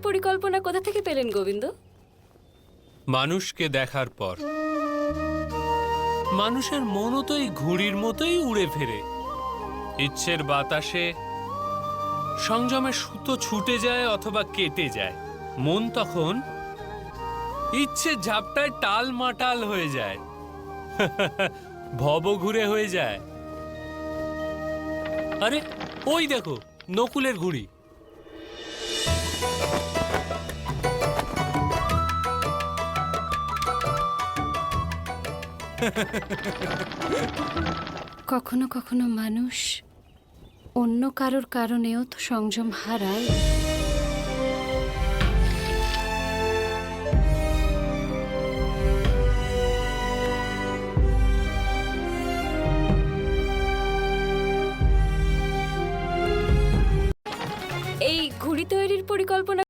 পরিকল্পনা কোথা থেকে পেলেন গোবিন্দ? মানুষকে দেখার পর মানুষের মনও তো এই ঘুড়ির মতোই উড়ে ফেরে। ইচ্ছের বাতাসে সংযমের সুতো ছুটে যায় অথবা কেটে যায়। মন তখন ইচ্ছের ঝাপটায় টাল মাটাল হয়ে যায়, ভব ঘুরে হয়ে যায়। আরে ওই দেখো নকুলের ঘুড়ি। কখনো কখনো মানুষ অন্য কারোর কারণেও তো সংযম হারায়। এই ঘুড়ি তৈরির পরিকল্পনা